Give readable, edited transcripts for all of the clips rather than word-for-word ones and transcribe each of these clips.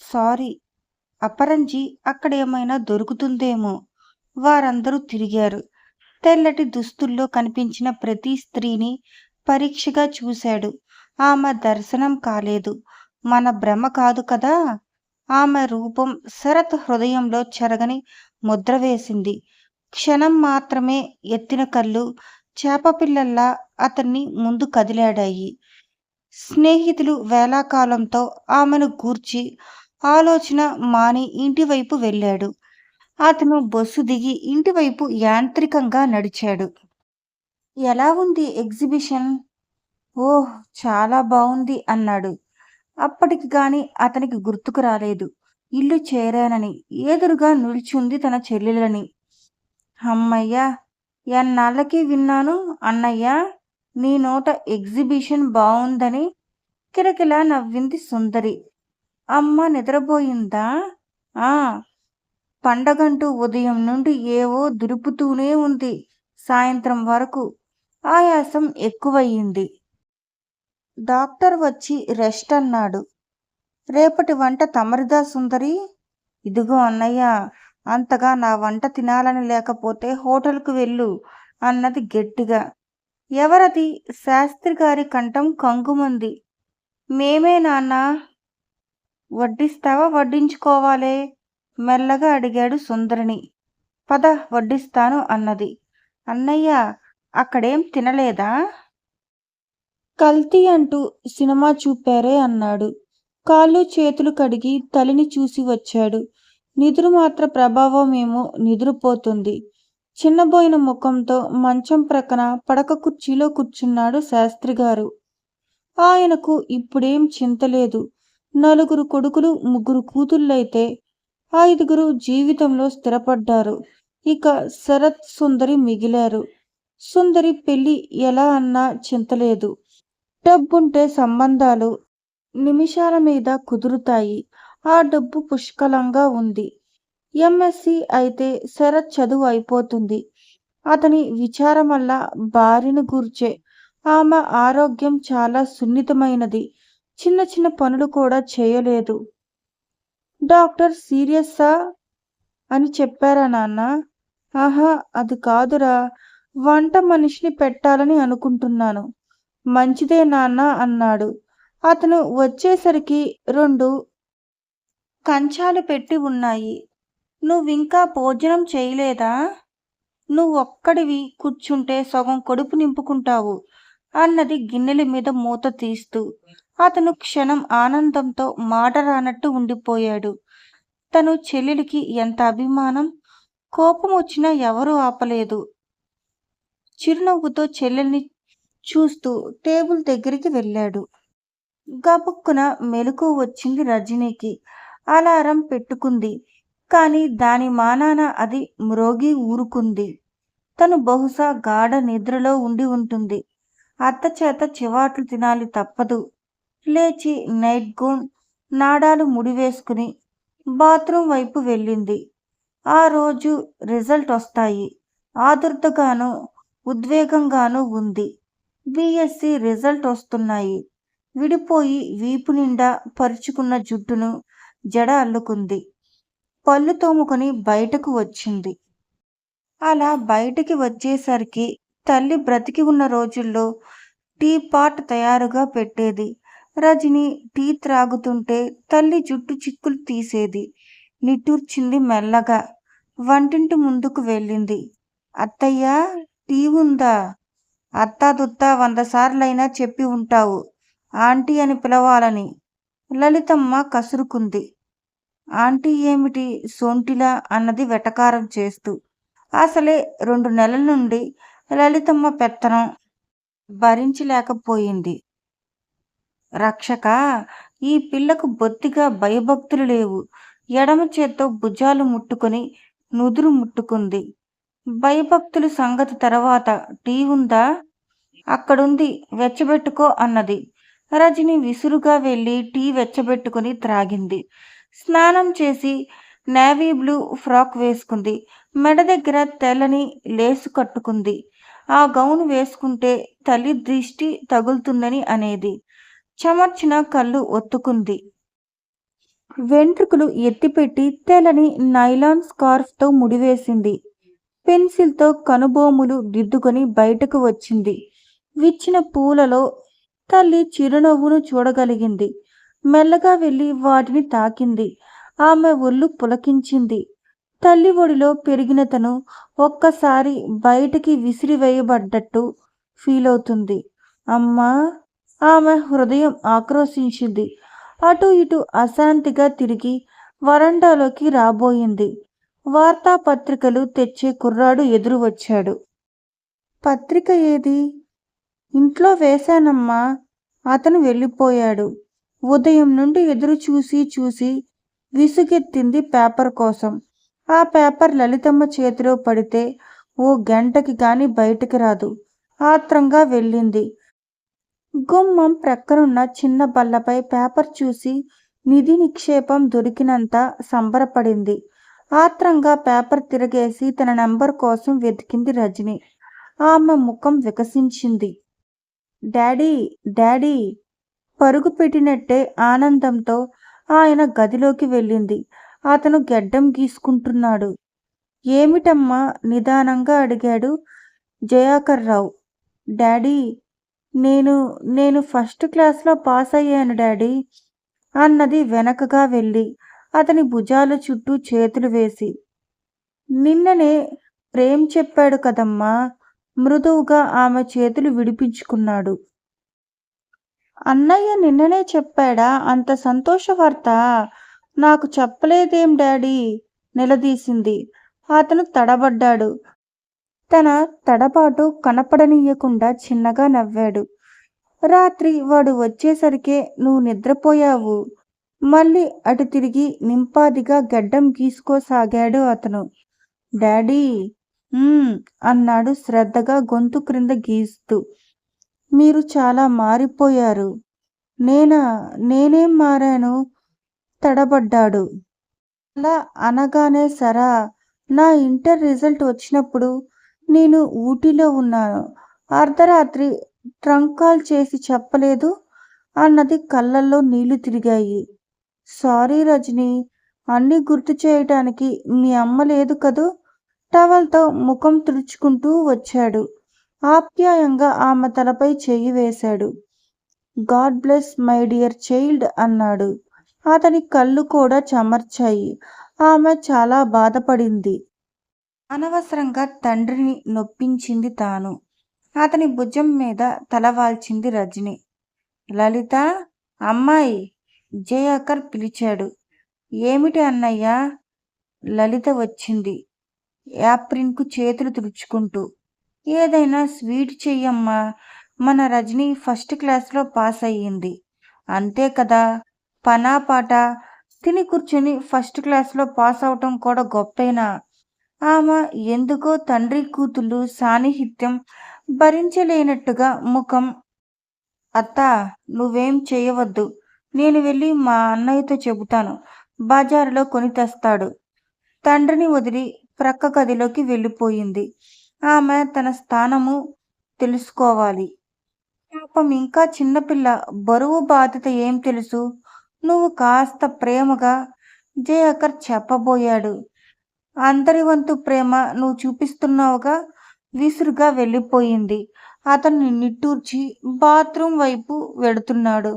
Sorry. అపరంజి అక్కడేమైనా దొరుకుతుందేమో. వారందరూ తిరిగారు. తెల్లటి దుస్తుల్లో కనిపించిన ప్రతి స్త్రీని పరీక్షగా చూశాడు. ఆమె దర్శనం కాలేదు. మన భ్రమ కాదు కదా. ఆమె రూపం శరత్ హృదయంలో చెరగని ముద్ర వేసింది. క్షణం మాత్రమే ఎత్తిన కళ్ళు చేపపిల్లల్లా అతన్ని ముందు కదిలాడాయి. స్నేహితులు వేళాకాలంతో ఆమెను గూర్చి ఆలోచన మాని ఇంటివైపు వెళ్ళాడు. అతను బస్సు దిగి ఇంటివైపు యాంత్రికంగా నడిచాడు. ఎలా ఉంది ఎగ్జిబిషన్? ఓహ్! చాలా బావుంది అన్నాడు. అప్పటికి గాని అతనికి గుర్తుకు రాలేదు. ఇల్లు చేరానని. ఎదురుగా నిల్చుంది తన చెల్లెలని. హమ్మయ్య! ఎన్నాళ్ళకి విన్నాను అన్నయ్య నీ నోట ఎగ్జిబిషన్ బావుందని. కిలకిలా నవ్వింది సుందరి. అమ్మ నిద్రపోయిందా? ఆ! పండగంటూ ఉదయం నుండి ఏవో దులుపుతూనే ఉంది. సాయంత్రం వరకు. ఆయాసం ఎక్కువయింది. డాక్టర్ వచ్చి రెస్ట్ అన్నాడు. రేపటి వంట తమరిదా సుందరి? ఇదిగో అన్నయ్య, అంతగా నా వంట తినాలని లేకపోతే హోటల్కు వెళ్ళు అన్నది గట్టిగా. ఎవరది? శాస్త్రి గారి కంఠం కంగుమంది. మేమే నాన్నా. వడ్డిస్తావా వడ్డించుకోవాలే? మెల్లగా అడిగాడు సుందరిని. పద వడ్డిస్తాను అన్నది. అన్నయ్య అక్కడేం తినలేదా? కల్తీ అంటూ సినిమా చూపారే అన్నాడు. కాళ్ళు చేతులు కడిగి తల్లిని చూసి వచ్చాడు. నిద్రమాత్ర ప్రభావమేమో నిద్రపోతుంది. చిన్నబోయిన ముఖంతో మంచం ప్రక్కన పడక కుర్చీలో కూర్చున్నాడు శాస్త్రిగారు. ఆయనకు ఇప్పుడేం చింతలేదు. 4 కొడుకులు 3 కూతుళ్ళైతే 5గురు జీవితంలో స్థిరపడ్డారు. ఇక శరత్ సుందరి మిగిలారు. సుందరి పెళ్లి ఎలా అన్నా చింతలేదు. డబ్బుంటే సంబంధాలు నిమిషాల మీద కుదురుతాయి. ఆ డబ్బు పుష్కలంగా ఉంది. ఎంఎస్సి అయితే శరత్ చదువు అయిపోతుంది. అతని విచారమల్లా భార్యను గూర్చే. ఆమె ఆరోగ్యం చాలా సున్నితమైనది. చిన్న చిన్న పనులు కూడా చేయలేదు. డాక్టర్ సీరియస్సా అని చెప్పారా నాన్న? ఆహా, అది కాదురా. వంట మనిషిని పెట్టాలని అనుకుంటున్నాను. మంచిదే నాన్న అన్నాడు. అతను వచ్చేసరికి 2 కంచాలు పెట్టి ఉన్నాయి. నువ్వింకా భోజనం చేయలేదా? నువ్వొక్కడివి కూర్చుంటే సగం కడుపు నింపుకుంటావు అన్నది గిన్నెల మీద మూత తీస్తూ. అతను క్షణం ఆనందంతో మాట రానట్టు ఉండిపోయాడు. తను చెల్లెలికి ఎంత అభిమానం. కోపం వచ్చినా ఎవరూ ఆపలేదు. చిరునవ్వుతో చెల్లెల్ని చూస్తూ టేబుల్ దగ్గరికి వెళ్ళాడు. గబుక్కున మెలకువ వచ్చింది రజనీకి. అలారం పెట్టుకుంది. కానీ దాని మానాన అది మ్రోగి ఊరుకుంది. తను బహుశా గాఢ నిద్రలో ఉండి ఉంటుంది. అత్త చేత చివాట్లు తినాలి తప్పదు. లేచి నైట్ గౌన్, నాడాలు ముడివేసుకుని బాత్రూం వైపు వెళ్ళింది. ఆ రోజు రిజల్ట్ వస్తాయి. ఆదుర్దగానూ ఉద్వేగంగానూ ఉంది. బిఎస్సి రిజల్ట్ వస్తున్నాయి. విడిపోయి వీపు నిండా పరుచుకున్న జుట్టును జడ అల్లుకుంది. పళ్ళు తోముకొని బయటకు వచ్చింది. అలా బయటికి వచ్చేసరికి తల్లి బ్రతికి ఉన్న రోజుల్లో టీ పాట్ తయారుగా పెట్టేది. రజని టీ త్రాగుతుంటే తల్లి జుట్టు చిక్కులు తీసేది. నిట్టూర్చింది మెల్లగా. వంటింటి ముందుకు వెళ్ళింది. అత్తయ్యా, టీ ఉందా? అత్తాదుత్తా 100 సార్లైనా చెప్పి ఉంటావు ఆంటీ అని పిలవాలని. లలితమ్మ కసురుకుంది. ఆంటీ ఏమిటి సొంటిలా అన్నది వెటకారం చేస్తూ. అసలే 2 నెలల నుండి లలితమ్మ పెత్తనం భరించలేకపోయింది. రక్షక, ఈ పిల్లకు బొత్తిగా భయభక్తులు లేవు. ఎడమ చేత్తో భుజాలు ముట్టుకొని నుదురు ముట్టుకుంది. భయభక్తుల సంగతి తర్వాత టీ ఉందా? అక్కడుంది, వెచ్చబెట్టుకో అన్నది. రజని విసురుగా వెళ్ళి టీ వెచ్చబెట్టుకుని త్రాగింది. స్నానం చేసి నేవీ బ్లూ ఫ్రాక్ వేసుకుంది. మెడ దగ్గర తెల్లని లేసు కట్టుకుంది. ఆ గౌను వేసుకుంటే తల్లి దృష్టి తగులుతుందని అనేది. చెమర్చిన కళ్ళు ఒత్తుకుంది. వెంట్రుకలు ఎత్తిపెట్టి తెల్లని నైలాన్ స్కార్ఫ్తో ముడివేసింది. పెన్సిల్తో కనుబొమ్మలు దిద్దుకొని బయటకు వచ్చింది. విచ్చిన పూలలో తల్లి చిరునవ్వును చూడగలిగింది. మెల్లగా వెళ్ళి వాటిని తాకింది. ఆమె ఒళ్ళు పులకించింది. తల్లి ఒడిలో పెరిగిన తను ఒక్కసారి బయటికి విసిరివేయబడ్డట్టు ఫీలవుతుంది. అమ్మా! ఆమె హృదయం ఆక్రోశించింది. అటూ ఇటూ అశాంతిగా తిరిగి వరండాలోకి రాబోయింది. వార్తాపత్రికలు తెచ్చే కుర్రాడు ఎదురు వచ్చాడు. పత్రిక ఏది? ఇంట్లో వేశానమ్మా. అతను వెళ్ళిపోయాడు. ఉదయం నుండి ఎదురు చూసి చూసి విసుగెత్తింది పేపర్ కోసం. ఆ పేపర్ లలితమ్మ చేతిలో పడితే ఓ గంటకి గాని బయటికి రాదు. ఆత్రంగా వెళ్ళింది. గుమ్మం ప్రక్కనున్న చిన్న బల్లపై పేపర్ చూసి నిధి నిక్షేపం దొరికినంత సంబరపడింది. ఆత్రంగా పేపర్ తిరగేసి తన నంబర్ కోసం వెతికింది రజని. ఆమె ముఖం వికసించింది. Daddy, daddy! పరుగు పెట్టినట్టే ఆనందంతో ఆయన గదిలోకి వెళ్ళింది. అతను గెడ్డం గీసుకుంటున్నాడు. ఏమిటమ్మా? నిదానంగా అడిగాడు జయాకర్రావు. డాడీ, నేను నేను ఫస్ట్ క్లాస్లో పాస్ అయ్యాను డాడీ అన్నది వెనకగా వెళ్ళి అతని భుజాల చుట్టూ చేతులు వేసి. నిన్ననే ప్రేమ్ చెప్పాడు కదమ్మా. మృదువుగా ఆమె చేతులు విడిపించుకున్నాడు. అన్నయ్య నిన్ననే చెప్పాడా? అంత సంతోషవార్త నాకు చెప్పలేదేం డాడీ? నిలదీసింది. అతను తడబడ్డాడు. తన తడబాటు కనపడనీయకుండా చిన్నగా నవ్వాడు. రాత్రి వాడు వచ్చేసరికే నువ్వు నిద్రపోయావు. మళ్ళీ అటు తిరిగి నింపాదిగా గడ్డం గీసుకోసాగాడు అతను. డాడీ అన్నాడు శ్రద్ధగా గొంతు క్రింద గీస్తూ. మీరు చాలా మారిపోయారు. నేనేం మారాను? తడబడ్డాడు. అలా అనగానే సరా, నా ఇంటర్ రిజల్ట్ వచ్చినప్పుడు నేను ఊటీలో ఉన్నాను. అర్ధరాత్రి ట్రంక్ కాల్ చేసి చెప్పలేదు అన్నది. కళ్ళల్లో నీళ్లు తిరిగాయి. సారీ రజని, అన్నీ గుర్తు చేయటానికి మీ అమ్మ లేదు కదూ. టవల్తో ముఖం తుడుచుకుంటూ వచ్చాడు. ఆప్యాయంగా ఆమె తలపై చెయ్యి వేశాడు. God bless my dear child అన్నాడు. అతని కళ్ళు కూడా చెమర్చాయి. ఆమె చాలా బాధపడింది. అనవసరంగా తండ్రిని నొప్పించింది తాను. అతని భుజం మీద తలవాల్చింది రజని. లలిత, అమ్మాయి! జయాకర్ పిలిచాడు. ఏమిటి అన్నయ్యా? లలిత వచ్చింది, యాప్రిన్కు చేతులు తుడుచుకుంటూ. ఏదైనా స్వీట్ చెయ్యమ్మా. మన రజని ఫస్ట్ క్లాస్లో పాస్ అయ్యింది. అంతే కదా, పనా పాట తిని కూర్చొని ఫస్ట్ క్లాస్లో పాస్ అవటం కూడా గొప్పేనా? ఆమె ఎందుకో తండ్రి కూతుళ్ళు సాన్నిహిత్యం భరించలేనట్టుగా ముఖం. అత్తా, నువ్వేం చేయవద్దు. నేను వెళ్ళి మా అన్నయ్యతో చెబుతాను. బజారులో కొని తెస్తాడు. తండ్రిని వదిలి ప్రక్క గదిలోకి వెళ్ళిపోయింది. ఆమె తన స్థానము తెలుసుకోవాలి. పాపం ఇంకా చిన్నపిల్ల, బరువు బాధ్యత ఏం తెలుసు? నువ్వు కాస్త ప్రేమగా జయాకర్ చెప్పబోయాడు. అందరి వంతు ప్రేమ నువ్వు చూపిస్తున్నావుగా. విసురుగా వెళ్ళిపోయింది. అతను నిట్టూర్చి బాత్రూం వైపు వెడుతున్నాడు.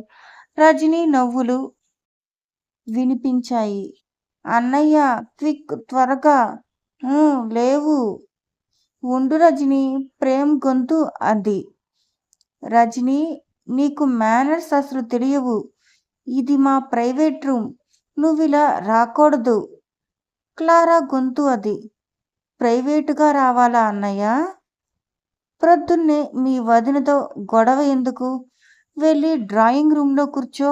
రజనీ నవ్వులు వినిపించాయి. అన్నయ్య, క్విక్, త్వరగా! లేవు. ఉండు రజనీ, ప్రేమ్ గొంతు అంది. రజనీ, నీకు మేనర్స్ అసలు తెలియవు. ఇది మా ప్రైవేట్ రూమ్. నువ్విలా రాకూడదు. క్లారా గొంతు అది. ప్రైవేటుగా రావాలా అన్నయ్య? ప్రొద్దున్నే మీ వదినతో గొడవ ఎందుకు? వెళ్ళి డ్రాయింగ్ రూమ్లో కూర్చో.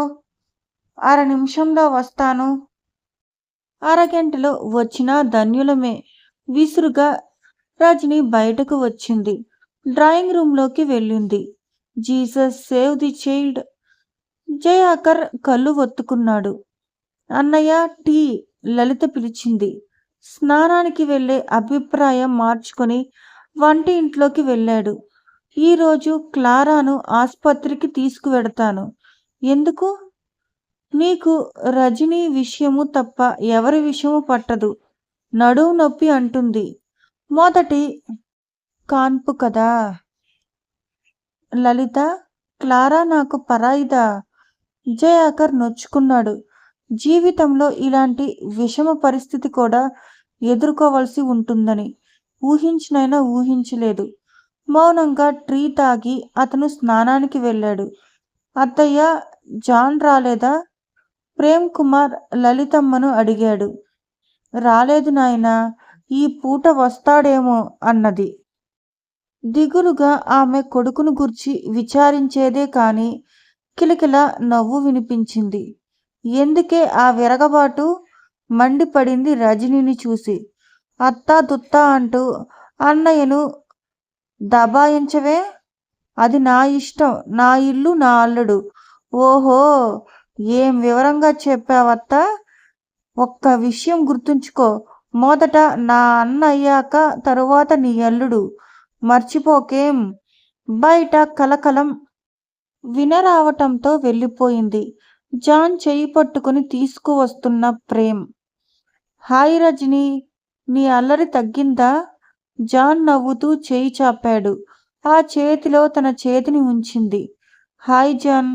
1/2 నిమిషంలో వస్తాను. అరగంటలో వచ్చినా ధన్యులమే. విసురుగా రజని బయటకు వచ్చింది. డ్రాయింగ్ రూమ్లోకి వెళ్ళింది. Jesus save the child. Jayakar కళ్ళు ఒత్తుకున్నాడు. అన్నయ్య, టీ! లలిత పిలిచింది. స్నానానికి వెళ్ళే అభిప్రాయం మార్చుకొని వంటి ఇంట్లోకి వెళ్ళాడు. ఈరోజు క్లారాను ఆసుపత్రికి తీసుకువెడతాను. ఎందుకు? నీకు రజనీ విషయము తప్ప ఎవరి విషయము పట్టదు. నడుము నొప్పి అంటుంది. మొదటి కాన్పు కదా లలిత. క్లారా నాకు పరాయిదా? జయాకర్ నొచ్చుకున్నాడు. జీవితంలో ఇలాంటి విషమ పరిస్థితి కూడా ఎదుర్కోవలసి ఉంటుందని ఊహించినైనా ఊహించలేదు. మౌనంగా టీ తాగి అతను స్నానానికి వెళ్ళాడు. అత్తయ్య, జాన్ రాలేదా? ప్రేమ్ కుమార్ లలితమ్మను అడిగాడు. రాలేదు నాయనా, ఈ పూట వస్తాడేమో అన్నది. దిగులుగా ఆమె కొడుకును గుర్చి విచారించేదే కాని కిలకిల నవ్వు వినిపించింది. ఎందుకే ఆ విరగబాటు? మండిపడింది రజనీని చూసి. అత్తా దుత్తా అంటూ అన్నయ్యను దబాయించవే? అది నా ఇష్టం, నా ఇల్లు, నా అల్లుడు. ఓహో, ఏం వివరంగా చెప్పావత్తా. ఒక్క విషయం గుర్తుంచుకో, మొదట నా అన్న అయ్యాక తరువాత నీ అల్లుడు. మర్చిపోకేం. బయట కలకలం వినరావటంతో వెళ్ళిపోయింది. జాన్ చెయ్యి పట్టుకుని తీసుకువస్తున్న ప్రేమ్. హాయ్ రజనీ, నీ అల్లరి తగ్గిందా? జాన్ నవ్వుతూ చేయి చాపాడు. ఆ చేతిలో తన చేతిని ఉంచింది. హాయ్ జాన్,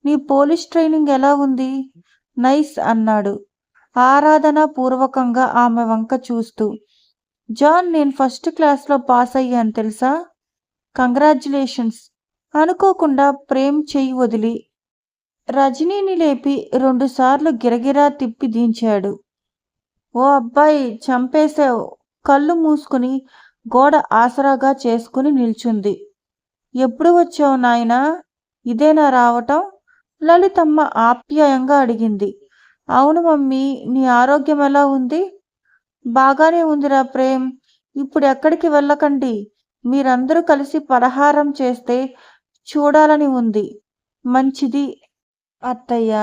నీ పోలీస్ ట్రైనింగ్ ఎలా ఉంది? నైస్ అన్నాడు ఆరాధన పూర్వకంగా ఆమె వంక చూస్తూ. జాన్, నేను ఫస్ట్ క్లాస్లో పాస్ అయ్యాను తెలుసా? కంగ్రాచ్యులేషన్స్. అనుకోకుండా ప్రేమ్ చెయ్యి వదిలి రజనీని లేపి 2 సార్లు గిరగిరా తిప్పి దించాడు. ఓ అబ్బాయి, చంపేశావు. కళ్ళు మూసుకుని గోడ ఆసరాగా చేసుకుని నిల్చుంది. ఎప్పుడు వచ్చావు నాయనా? ఇదేనా రావటం? లలితమ్మ ఆప్యాయంగా అడిగింది. అవును మమ్మీ, నీ ఆరోగ్యం ఎలా ఉంది? బాగానే ఉందిరా ప్రేమ్. ఇప్పుడు ఎక్కడికి వెళ్ళకండి. మీరందరూ కలిసి పలహారం చేస్తే చూడాలని ఉంది. మంచిది అత్తయ్య.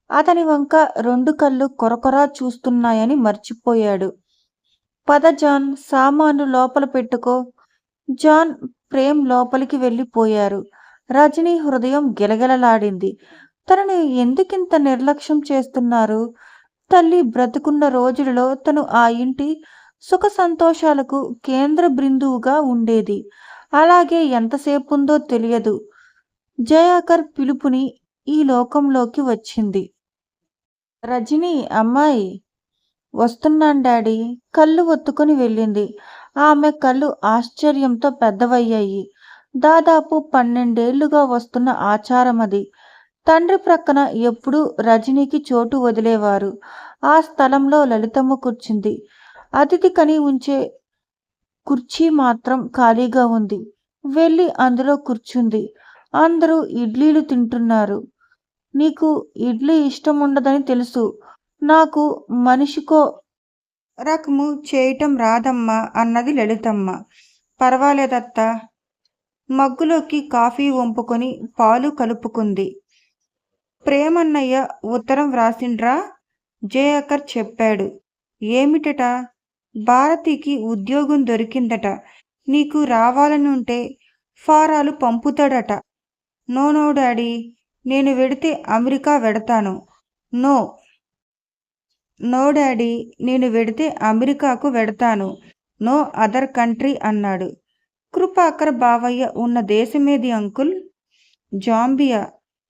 అతని వంక 2 కళ్ళు కొరకొరా చూస్తున్నాయని మర్చిపోయాడు. పద జాన్, సామాన్లు లోపల పెట్టుకో. జాన్, ప్రేమ్ లోపలికి వెళ్ళిపోయారు. రజనీ హృదయం గిలగిలలాడింది. తనని ఎందుకింత నిర్లక్ష్యం చేస్తున్నారు? తల్లి బ్రతుకున్న రోజులలో తను ఆ ఇంటి సుఖ సంతోషాలకు కేంద్ర బిందువుగా ఉండేది. అలాగే ఎంతసేపుందో తెలియదు. జయాకర్ పిలుపుని ఈ లోకంలోకి వచ్చింది. రజనీ, అమ్మాయి. వస్తున్నాను డాడీ. కళ్ళు ఒత్తుకుని వెళ్ళింది. ఆమె కళ్ళు ఆశ్చర్యంతో పెద్దవయ్యాయి. దాదాపు 12 ఏళ్లుగా వస్తున్న ఆచారం అది. తండ్రి ప్రక్కన ఎప్పుడూ రజనీకి చోటు వదిలేవారు. ఆ స్థలంలో లలితమ్మ కూర్చుంది. అతిథి కని ఉంచే కుర్చీ మాత్రం ఖాళీగా ఉంది. వెళ్ళి అందులో కూర్చుంది. అందరూ ఇడ్లీలు తింటున్నారు. నీకు ఇడ్లీ ఇష్టం ఉండదని తెలుసు. నాకు మనిషికో రకము చేయటం రాదమ్మా అన్నది లలితమ్మ. పర్వాలేదత్తా. మగ్గులోకి కాఫీ వంపుకొని పాలు కలుపుకుంది. ప్రేమన్నయ్య ఉత్తరం వ్రాసిండ్రా? జయాకర్ చెప్పాడు. ఏమిటట? భారతికి ఉద్యోగం దొరికిందట. నీకు రావాలని ఉంటే ఫారాలు పంపుతాడట. నో నో డాడీ, నేను వెడితే అమెరికా వెడతాను. నో నో డాడీ, నేను వెడితే అమెరికాకు వెడతాను. నో అదర్ కంట్రీ అన్నాడు. కృపాకర్ బావయ్య ఉన్న దేశమేది అంకుల్? జాంబియా.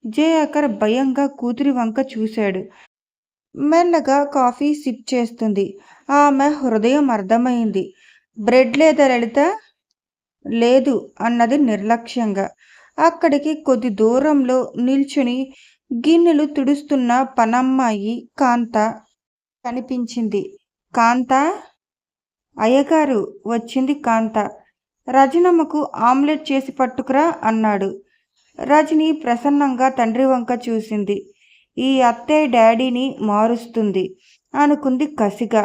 జయాకర్ భయంగా కూతురి వంక చూశాడు. మెల్లగా కాఫీ సిప్ చేస్తుంది. ఆమె హృదయం అర్థమైంది. బ్రెడ్ లేదా లలిత? లేదు అన్నది నిర్లక్ష్యంగా. అక్కడికి కొద్ది దూరంలో నిల్చుని గిన్నెలు తుడుస్తున్న పనమ్మాయి కాంత కనిపించింది. కాంత? అయ్యగారు, వచ్చింది కాంత. రజనమ్మకు ఆమ్లెట్ చేసి పట్టుకురా అన్నాడు. రజని ప్రసన్నంగా తండ్రి వంక చూసింది. ఈ అత్తే డాడీని మారుస్తుంది అనుకుంది కసిగా.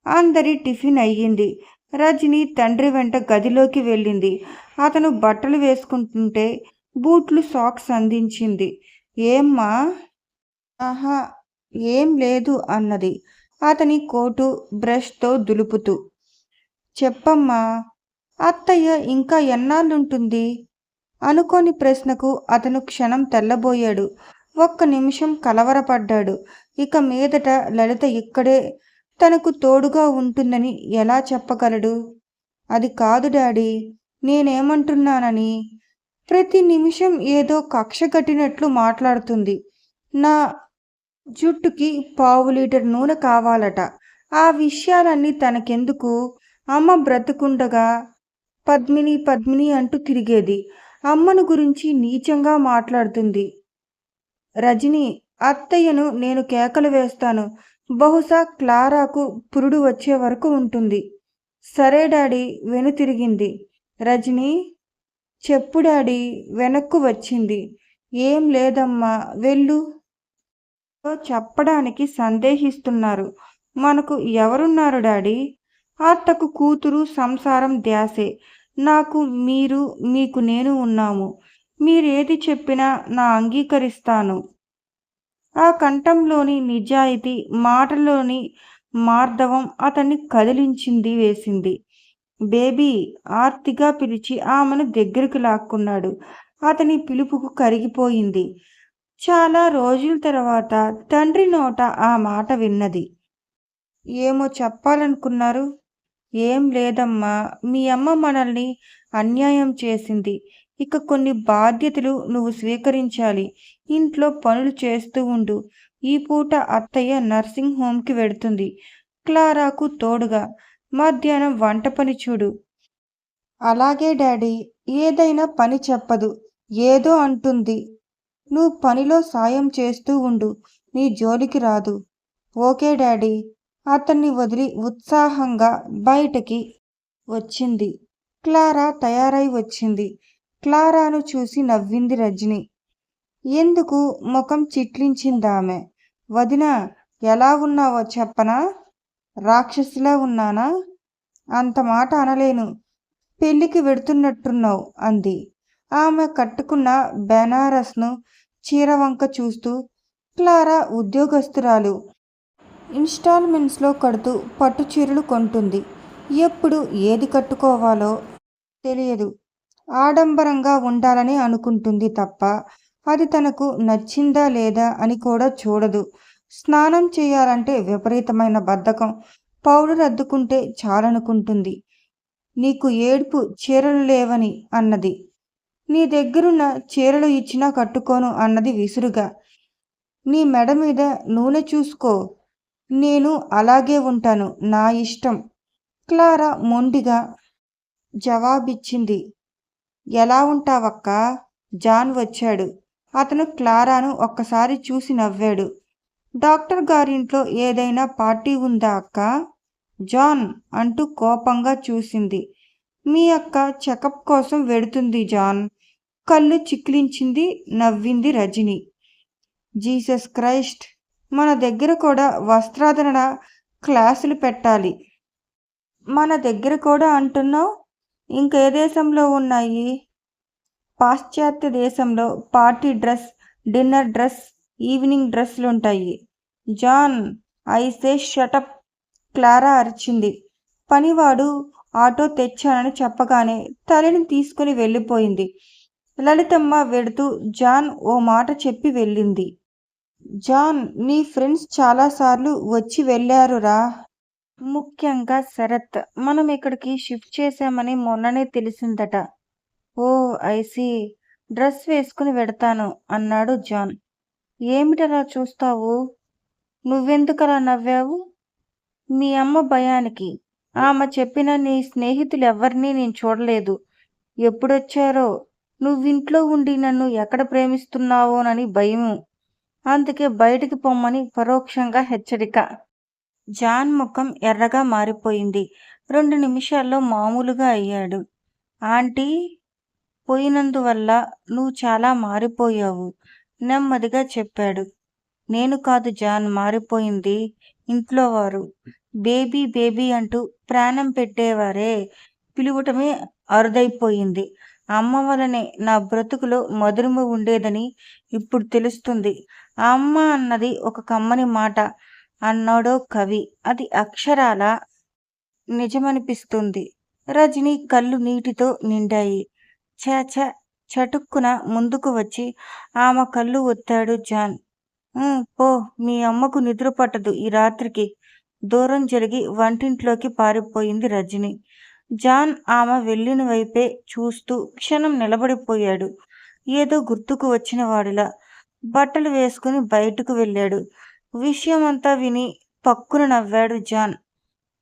అందరి టిఫిన్ అయ్యింది. రజని తండ్రి వెంట గదిలోకి వెళ్ళింది. అతను బట్టలు వేసుకుంటుంటే బూట్లు సాక్స్ అందించింది. ఏమ్మా? ఆహా, ఏం లేదు అన్నది అతని కోటు బ్రష్తో దులుపుతూ. చెప్పమ్మా. అత్తయ్య ఇంకా ఎన్నాళ్ళుంటుంది? అనుకోని ప్రశ్నకు అతను క్షణం తెల్లబోయాడు. ఒక్క నిమిషం కలవరపడ్డాడు. ఇక మీదట లలిత ఇక్కడే తనకు తోడుగా ఉంటుందని ఎలా చెప్పగలడు? అది కాదు డాడీ, నేనేమంటున్నానని. ప్రతి నిమిషం ఏదో కక్ష కట్టినట్లు మాట్లాడుతుంది. నా జుట్టుకి పావు లీటర్ నూనె కావాలట. ఆ విషయాలన్నీ తనకెందుకు? అమ్మ బ్రతుకుండగా పద్మిని పద్మిని అంటూ తిరిగేది. అమ్మను గురించి నీచంగా మాట్లాడుతుంది. రజని, అత్తయ్యను నేను కేకలు వేస్తాను. బహుశా క్లారాకు పురుడు వచ్చే వరకు ఉంటుంది. సరే డాడీ వెనుతిరిగింది. రజని, చెప్పు డాడీ. వెనక్కు వచ్చింది. ఏం లేదమ్మా, వెళ్ళు. చెప్పడానికి సందేహిస్తున్నారు. మనకు ఎవరున్నారు డాడీ? అత్తకు కూతురు, సంసారం ధ్యాసే. నాకు మీరు, మీకు నేను ఉన్నాము. మీరేది చెప్పినా నా అంగీకరిస్తాను. ఆ కంఠంలోని నిజాయితీ, మాటలోని మార్దవం అతన్ని కదిలించింది వేసింది. బేబీ ఆర్తిగా పిలిచి ఆమెను దగ్గరికి లాక్కున్నాడు. అతని పిలుపుకు కరిగిపోయింది. చాలా రోజుల తర్వాత తండ్రి నోట ఆ మాట విన్నది. ఏమో చెప్పాలనుకున్నారు? ఏం లేదమ్మా, మీ అమ్మ మనల్ని అన్యాయం చేసింది. ఇక కొన్ని బాధ్యతలు నువ్వు స్వీకరించాలి. ఇంట్లో పనులు చేస్తూ ఉండు. ఈ పూట అత్తయ్య నర్సింగ్ హోమ్కి వెడుతుంది. క్లారాకు తోడుగా. మధ్యాహ్నం వంట పని చూడు. అలాగే డాడీ. ఏదైనా పని చెప్పదు, ఏదో అంటుంది. నువ్వు పనిలో సాయం చేస్తూ ఉండు. నీ జోలికి రాదు. Okay daddy. అతన్ని వదిలి ఉత్సాహంగా బయటకి వచ్చింది. క్లారా తయారై వచ్చింది. క్లారాను చూసి నవ్వింది రజని. ఎందుకు ముఖం చిట్లించిందామె. వదినా, ఎలా ఉన్నావో చెప్పనా? రాక్షసిలా ఉన్నానా? అంత మాట అనలేను. పెళ్ళికి వెడుతున్నట్టున్నావు అంది. ఆమె కట్టుకున్న బెనారస్ను చీరవంక చూస్తూ. క్లారా ఉద్యోగస్తురాలు. ఇన్స్టాల్మెంట్స్లో కడుతూ పట్టు చీరలు కొంటుంది. ఎప్పుడు ఏది కట్టుకోవాలో తెలియదు. ఆడంబరంగా ఉండాలని అనుకుంటుంది తప్ప అది తనకు నచ్చిందా లేదా అని కూడా చూడదు. స్నానం చేయాలంటే విపరీతమైన బద్ధకం. పౌడర్ అద్దుకుంటే చాలనుకుంటుంది. నీకు ఏడుపు చీరలు లేవని అన్నది. నీ దగ్గరున్న చీరలు ఇచ్చినా కట్టుకోను అన్నది విసురుగా. నీ మెడ మీద నూనె చూసుకో. నేను అలాగే ఉంటాను, నా ఇష్టం. క్లారా మొండిగా జవాబిచ్చింది. ఎలా ఉంటావక్కా? జాన్ వచ్చాడు. అతను క్లారాను ఒక్కసారి చూసి నవ్వాడు. డాక్టర్ గారింట్లో ఏదైనా పార్టీ ఉందా అక్కా? జాన్ అంటూ కోపంగా చూసింది. మీ అక్క చెకప్ కోసం వెడుతుంది జాన్. కళ్ళు చిక్లించింది. నవ్వింది రజని. జీసస్ క్రైస్ట్, మన దగ్గర కూడా వస్త్రాధరణ క్లాసులు పెట్టాలి. మన దగ్గర కూడా అంటున్నావు? ఇంకే దేశంలో ఉన్నాయి? పాశ్చాత్య దేశంలో party dress, dinner dress, evening డ్రెస్లుంటాయి. John, I say shut up. Clara అరిచింది. పనివాడు ఆటో తెచ్చానని చెప్పగానే తల్లిని తీసుకుని వెళ్ళిపోయింది. లలితమ్మ వెడుతూ జాన్ ఓ మాట చెప్పి వెళ్ళింది. జాన్, నీ ఫ్రెండ్స్ చాలాసార్లు వచ్చి వెళ్ళారురా. ముఖ్యంగా శరత్. మనం ఇక్కడికి షిఫ్ట్ చేశామని మొన్ననే తెలిసిందట. ఓ ఐసీ. డ్రెస్ వేసుకుని వెడతాను అన్నాడు జాన్. ఏమిటలా చూస్తావు? నువ్వెందుకలా నవ్వావు? మీ అమ్మ భయానికి. ఆమె చెప్పిన నీ స్నేహితులెవ్వరినీ నేను చూడలేదు. ఎప్పుడొచ్చారో. నువ్వింట్లో ఉండి నన్ను ఎక్కడ ప్రేమిస్తున్నావోనని భయము. అందుకే బయటికి పొమ్మని పరోక్షంగా హెచ్చరిక. జాన్ ముఖం ఎర్రగా మారిపోయింది. 2 నిమిషాల్లో మామూలుగా అయ్యాడు. ఆంటీ పోయినందువల్ల నువ్వు చాలా మారిపోయావు నెమ్మదిగా చెప్పాడు. నేను కాదు జాన్ మారిపోయింది, ఇంట్లో వారు. బేబీ బేబీ అంటూ ప్రాణం పెట్టేవారే పిలువటమే అరుదైపోయింది. అమ్మ వలనే నా బ్రతుకులో మధురిమ ఉండేదని ఇప్పుడు తెలుస్తుంది. ఆ అమ్మ అన్నది ఒక కమ్మని మాట అన్నాడో కవి. అది అక్షరాల నిజమనిపిస్తుంది. రజని కళ్ళు నీటితో నిండాయి. ఛ చటుక్కున ముందుకు వచ్చి ఆమె కళ్ళు ఒత్తాడు జాన్. పో, మీ అమ్మకు నిద్ర పట్టదు ఈ రాత్రికి. దూరం జరిగి వంటింట్లోకి పారిపోయింది రజని. జాన్ ఆమె వెళ్ళిన వైపే చూస్తూ క్షణం నిలబడిపోయాడు. ఏదో గుర్తుకు వచ్చిన వాడిలా బట్టలు వేసుకుని బయటకు వెళ్ళాడు. విషయమంతా విని పక్కున నవ్వాడు జాన్.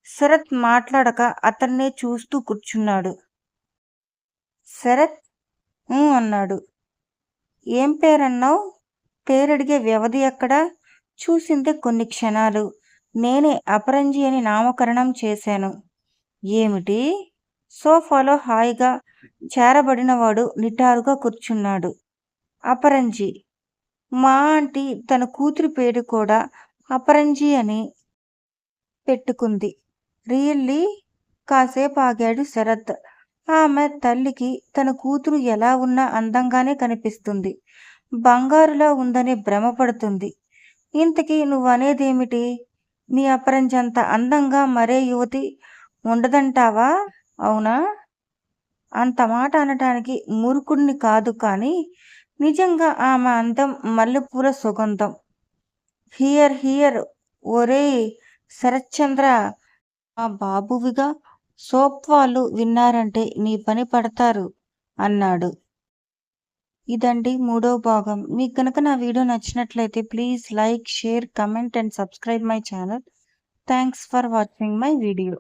శరత్ మాట్లాడక అతన్నే చూస్తూ కూర్చున్నాడు. శరత్ అన్నాడు. ఏం పేరన్నావు? పేరడిగే వ్యవధి ఎక్కడా? చూసిందే కొన్ని క్షణాలు. నేనే అపరంజి అని నామకరణం చేశాను. ఏమిటి? సోఫాలో హాయిగా చేరబడినవాడు నిటారుగా కూర్చున్నాడు. అపరంజి. మా ఆంటీ తన కూతురి పేరు కూడా అపరంజి అని పెట్టుకుంది. రియల్లీ? కాసేపు ఆగాడు శరత్. ఆమె తల్లికి తన కూతురు ఎలా ఉన్నా అందంగానే కనిపిస్తుంది. బంగారులా ఉందని భ్రమపడుతుంది. ఇంతకీ నువ్వనేదేమిటి? నీ అపరంజంత అందంగా మరే యువతి ఉండదంటావా? అవునా? అంత మాట అనటానికి మూర్ఖుడిని కాదు, కానీ నిజంగా ఆమె అందం మల్లెపూల సుగంధం. Here here. ఒరేయ్ శరత్చంద్ర, ఆ బాబువిగా సోప్ వాళ్ళు విన్నారంటే నీ పని పడతారు అన్నాడు. ఇదండి 3వ భాగం. మీకు కనుక నా వీడియో నచ్చినట్లయితే please like, share, comment and subscribe my channel. Thanks for watching my video.